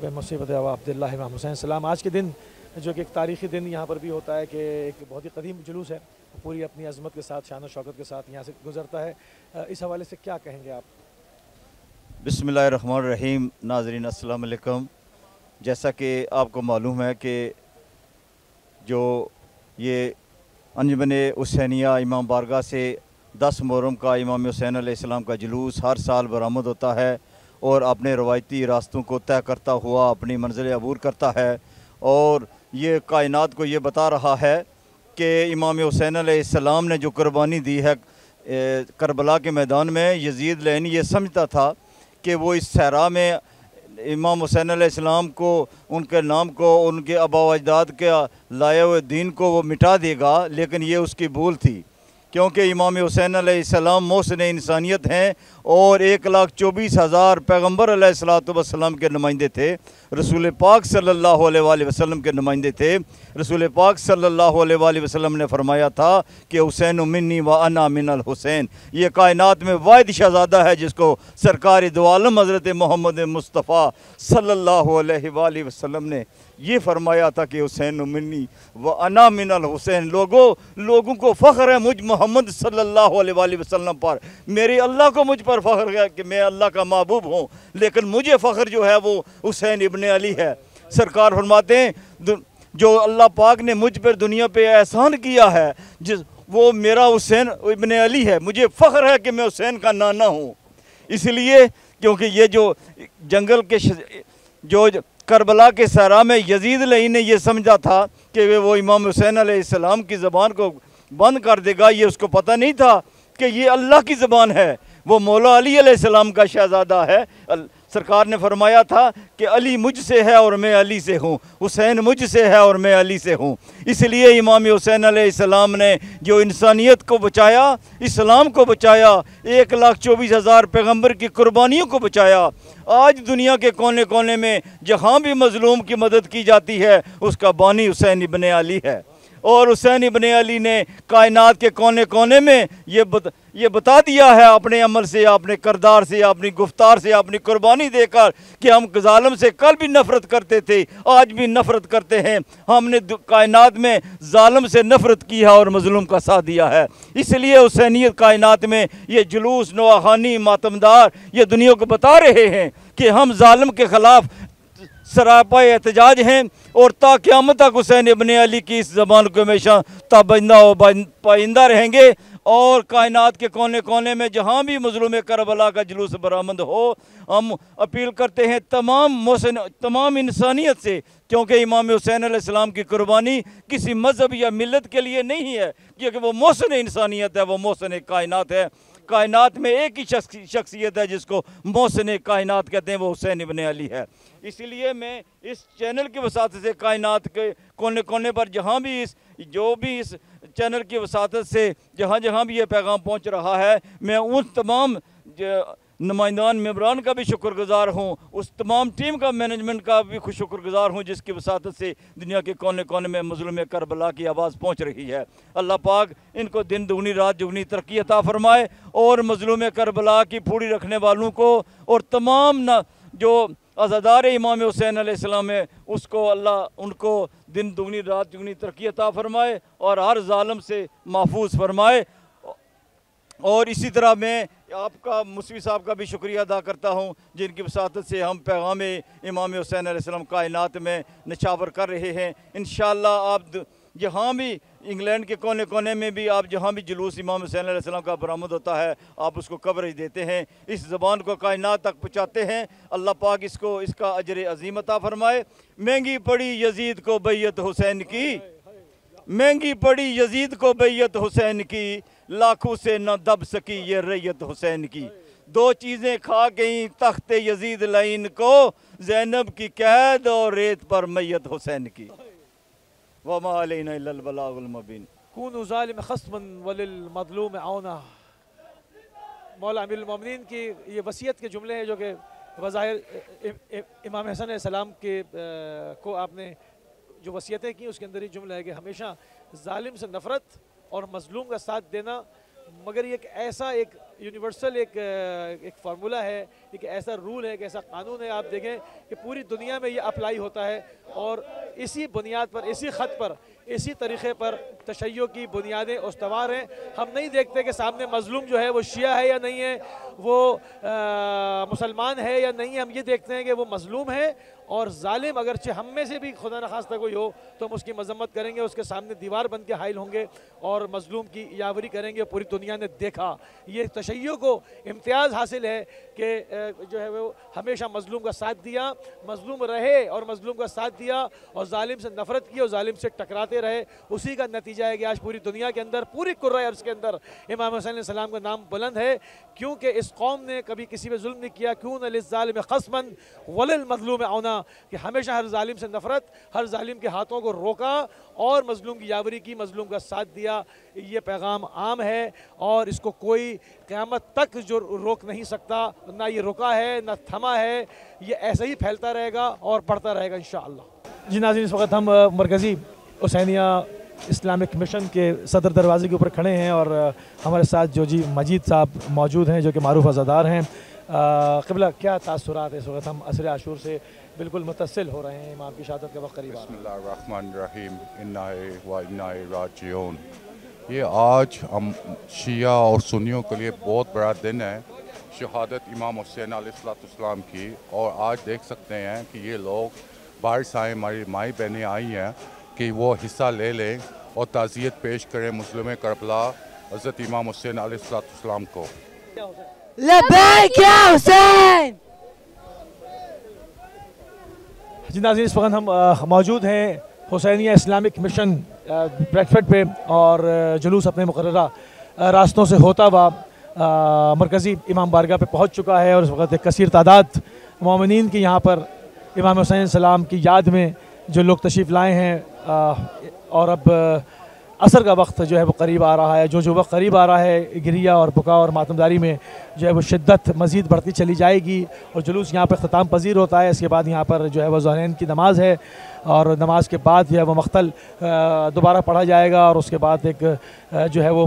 بمصیبت عبداللہ امام حسین السلام۔ آج کے دن جو کہ ایک تاریخی دن یہاں پر بھی ہوتا ہے کہ ایک بہت ہی قدیم جلوس ہے، پوری اپنی عظمت کے ساتھ، شان و شوکت کے ساتھ یہاں سے گزرتا ہے، اس حوالے سے کیا کہیں گے آپ؟ بسم اللہ الرحمن الرحیم۔ ناظرین السلام علیکم۔ جیسا کہ آپ کو معلوم ہے کہ جو یہ انجمن حسینیہ امام بارگاہ سے 10 محرم کا امام حسین علیہ السلام کا جلوس ہر سال برآمد ہوتا ہے اور اپنے روایتی راستوں کو طے کرتا ہوا اپنی منزل عبور کرتا ہے، اور یہ کائنات کو یہ بتا رہا ہے کہ امام حسین علیہ السلام نے جو قربانی دی ہے کربلا کے میدان میں، یزید لعنی یہ سمجھتا تھا کہ وہ اس صحرا میں امام حسین علیہ السلام کو، ان کے نام کو، ان کے آباء و اجداد کے لائے ہوئے دین کو وہ مٹا دے گا، لیکن یہ اس کی بھول تھی، کیونکہ امام حسین علیہ السلام محسن انسانیت ہیں اور 1,24,000 پیغمبر علیہ الصلوۃ والسلام کے نمائندے تھے، رسول پاک صلی اللہ علیہ وآلہ وسلم کے نمائندے تھے۔ رسول پاک صلی اللہ علیہ وآلہ وسلم نے فرمایا تھا کہ حسین منی و انا من الحسین، یہ کائنات میں واحد شہزادہ ہے جس کو سرکار دو عالم حضرت محمد مصطفیٰ صلی اللہ علیہ وآلہ وسلم نے یہ فرمایا تھا کہ حسین منی و انا من الحسین۔ لوگوں کو فخر ہے مجھ محمد صلی اللہ علیہ وآلہ وسلم پر، میرے اللہ کو مجھ پر فخر ہے کہ میں اللہ کا محبوب ہوں، لیکن مجھے فخر جو ہے وہ حسین ابن علی ہے۔ سرکار فرماتے ہیں جو اللہ پاک نے مجھ پر دنیا پہ احسان کیا ہے وہ میرا حسین ابن علی ہے، مجھے فخر ہے کہ میں حسین کا نانا ہوں۔ اس لیے کیونکہ یہ جو جنگل کے جو کربلا کے صحرا میں یزید لعین نے یہ سمجھا تھا کہ وہ امام حسین علیہ السلام کی زبان کو بند کر دے گا، یہ اس کو پتہ نہیں تھا کہ یہ اللہ کی زبان ہے، وہ مولا علی علیہ السلام کا شہزادہ ہے۔ سرکار نے فرمایا تھا کہ علی مجھ سے ہے اور میں علی سے ہوں، حسین مجھ سے ہے اور میں علی سے ہوں۔ اس لیے امام حسین علیہ السلام نے جو انسانیت کو بچایا، اسلام کو بچایا، 1,24,000 پیغمبر کی قربانیوں کو بچایا۔ آج دنیا کے کونے کونے میں جہاں بھی مظلوم کی مدد کی جاتی ہے اس کا بانی حسین ابن علی ہے، اور حسین ابن علی نے کائنات کے کونے کونے میں یہ بتا دیا ہے اپنے عمل سے، اپنے کردار سے، اپنی گفتار سے، اپنی قربانی دے کر کہ ہم ظالم سے کل بھی نفرت کرتے تھے، آج بھی نفرت کرتے ہیں۔ ہم نے کائنات میں ظالم سے نفرت کی ہے اور مظلوم کا ساتھ دیا ہے۔ اس لیے حسینیت کائنات میں یہ جلوس نواخانی ماتمدار یہ دنیا کو بتا رہے ہیں کہ ہم ظالم کے خلاف سراپا احتجاج ہیں، اور تا قیامت تک حسین ابن علی کی اس زبان کو ہمیشہ تابندہ و پائندہ رہیں گے۔ اور کائنات کے کونے کونے میں جہاں بھی مظلوم کربلا کا جلوس برآمد ہو، ہم اپیل کرتے ہیں تمام انسانیت سے، کیونکہ امام حسین علیہ السلام کی قربانی کسی مذہب یا ملت کے لیے نہیں ہے، کیونکہ وہ محسن انسانیت ہے، وہ محسن کائنات ہے۔ کائنات میں ایک ہی شخصیت ہے جس کو محسن کائنات کہتے ہیں، وہ حسین ابن علی ہے۔ اسی لیے میں اس چینل کی وساطت سے کائنات کے کونے کونے پر جہاں بھی جو بھی اس چینل کی وساطت سے جہاں بھی یہ پیغام پہنچ رہا ہے، میں ان تمام نمائندان ممبران کا بھی شکر گزار ہوں، اس تمام ٹیم کا مینجمنٹ کا بھی شکر گزار ہوں جس کی وساطت سے دنیا کے کونے کونے میں مظلوم کربلا کی آواز پہنچ رہی ہے۔ اللہ پاک ان کو دن دگنی رات دگنی ترقی عطا فرمائے، اور مظلوم کربلا کی پھوڑی رکھنے والوں کو اور تمام جو عزادار امام حسین علیہ السلام ہے اس کو اللہ ان کو دن دگنی رات دگنی ترقی عطا فرمائے اور ہر ظالم سے محفوظ فرمائے۔ اور اسی طرح میں آپ کا مصوی صاحب کا بھی شکریہ ادا کرتا ہوں جن کی وساطت سے ہم پیغام امام حسین علیہ السلام کائنات میں نچھاور کر رہے ہیں۔ انشاءاللہ آپ جہاں بھی انگلینڈ کے کونے کونے میں بھی آپ جہاں بھی جلوس امام حسین علیہ السلام کا برآمد ہوتا ہے آپ اس کو کوریج دیتے ہیں، اس زبان کو کائنات تک پہنچاتے ہیں۔ اللہ پاک اس کا اجر عظیم عطا فرمائے۔ مہنگی پڑی یزید کو بیعت حسین کی، مہنگی پڑی یزید کو بیعت حسین کی، لاکھوں سے نہ دب سکی یہ ریت حسین کی۔ دو چیزیں کھا گئیں تخت یزید لعین کو، زینب کی قید اور ریت پر میت حسین کی۔ وما علینا الا البلاغ المبین۔ کونوا ظالم خصما وللمظلوم عونا۔ مولا امیر المومنین کی یہ وصیت کے جملے ہیں جو کہ بظاہر امام حسن علیہ السلام کو آپ نے جو وصیتیں کی اس کے اندر یہ جملہ ہے کہ ہمیشہ ظالم سے نفرت اور مظلوم کا ساتھ دینا، مگر یہ ایک ایسا ایک یونیورسل ایک فارمولہ ہے، ایک ایسا رول ہے، ایک ایسا قانون ہے۔ آپ دیکھیں کہ پوری دنیا میں یہ اپلائی ہوتا ہے، اور اسی بنیاد پر، اسی خط پر، اسی طریقے پر تشیع کی بنیادیں استوار ہیں۔ ہم نہیں دیکھتے کہ سامنے مظلوم جو ہے وہ شیعہ ہے یا نہیں ہے، وہ مسلمان ہے یا نہیں ہے، ہم یہ دیکھتے ہیں کہ وہ مظلوم ہے، اور ظالم اگرچہ ہم میں سے بھی خدا نخواستہ کوئی ہو تو ہم اس کی مذمت کریں گے، اس کے سامنے دیوار بن کے حائل ہوں گے اور مظلوم کی یاوری کریں گے۔ پوری دنیا نے دیکھا، یہ تشیع کو امتیاز حاصل ہے کہ جو ہے وہ ہمیشہ مظلوم کا ساتھ دیا، مظلوم رہے اور مظلوم کا ساتھ دیا، اور ظالم سے نفرت کی اور ظالم سے ٹکراتے رہے۔ اسی کا نتیجہ ہے کہ آج پوری دنیا کے اندر، پوری کرۂ ارض کے اندر امام حسین علیہ السلام کا نام بلند ہے، کیونکہ اس قوم نے کبھی کسی پہ ظلم نہیں کیا۔ کیون للظالم خصما وللمظلوم عونا۔ فرمایا کہ ہمیشہ ہر ظالم سے نفرت، ہر ظالم کے ہاتھوں کو روکا اور مظلوم کی یاوری کی، مظلوم کا ساتھ دیا. یہ پیغام عام ہے اور اس کو کوئی قیامت تک جو روک نہیں سکتا، نہ یہ رکا ہے نہ تھما ہے، یہ ایسے ہی پھیلتا رہے گا اور بڑھتا رہے گا انشاءاللہ. جی ناظرین، اس وقت ہم مرکزی حسینیہ اسلامک مشن کے صدر دروازے کے اوپر کھڑے ہیں اور ہمارے ساتھ جو جی مجید صاحب موجود ہیں جو کہ معروف عزادار ہیں. قبلہ کیا تاثرات ہیں؟ اس وقت ہم عصر عاشور سے بالکل متصل ہو رہے ہیں، امام کی شہادت کا وقت قریب آ رہا ہے. بسم اللہ الرحمن الرحیم، انا و انا راجعون. یہ آج ہم شیعہ اور سنیوں کے لیے بہت بڑا دن ہے، شہادت امام حسین علیہ السلام کی. اور آج دیکھ سکتے ہیں کہ یہ لوگ باہر سے آئے، ہماری مائی بہنیں آئی ہیں کہ وہ حصہ لے لیں اور تعزیت پیش کریں مظلوم کربلا حضرت امام حسین علیہ السلام کو. لبیک یا حسین. جی ناظرین، اس وقت ہم موجود ہیں حسینیہ اسلامک مشن بریڈ فیڈ پہ اور جلوس اپنے مقررہ راستوں سے ہوتا ہوا مرکزی امام بارگاہ پہ پہنچ چکا ہے. اور اس وقت ایک کثیر تعداد مومنین کی یہاں پر امام حسین السلام کی یاد میں جو لوگ تشریف لائے ہیں. اور اب عصر کا وقت جو ہے وہ قریب آ رہا ہے. جو وقت قریب آ رہا ہے، گریہ اور بکا اور ماتمداری میں جو ہے وہ شدت مزید بڑھتی چلی جائے گی اور جلوس یہاں پہ اختتام پذیر ہوتا ہے. اس کے بعد یہاں پر جو ہے وہ ظہرین کی نماز ہے اور نماز کے بعد جو ہے وہ مقتل دوبارہ پڑھا جائے گا اور اس کے بعد ایک جو ہے وہ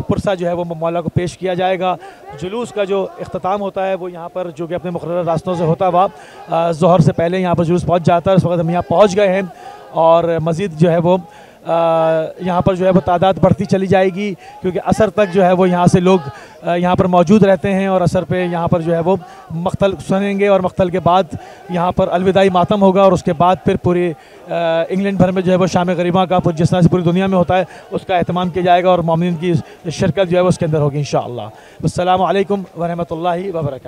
پرسہ جو ہے وہ مولا کو پیش کیا جائے گا. جلوس کا جو اختتام ہوتا ہے وہ یہاں پر جو کہ اپنے مقررہ راستوں سے ہوتا ہوا ظہر سے پہلے یہاں پر جلوس پہنچ جاتا ہے. اس وقت ہم یہاں پہنچ گئے ہیں اور مزید جو ہے وہ یہاں پر جو ہے وہ تعداد بڑھتی چلی جائے گی کیونکہ عصر تک جو ہے وہ یہاں سے لوگ یہاں پر موجود رہتے ہیں اور عصر پہ یہاں پر جو ہے وہ مقتل سنیں گے اور مقتل کے بعد یہاں پر الوداعی ماتم ہوگا اور اس کے بعد پھر پوری انگلینڈ بھر میں جو ہے وہ شام غریبہ کا جس طرح سے پوری دنیا میں ہوتا ہے اس کا اہتمام کیا جائے گا اور مومنین کی شرکت جو ہے وہ اس کے اندر ہوگی انشاءاللہ. السلام علیکم ورحمۃ اللہ وبرکاتہ.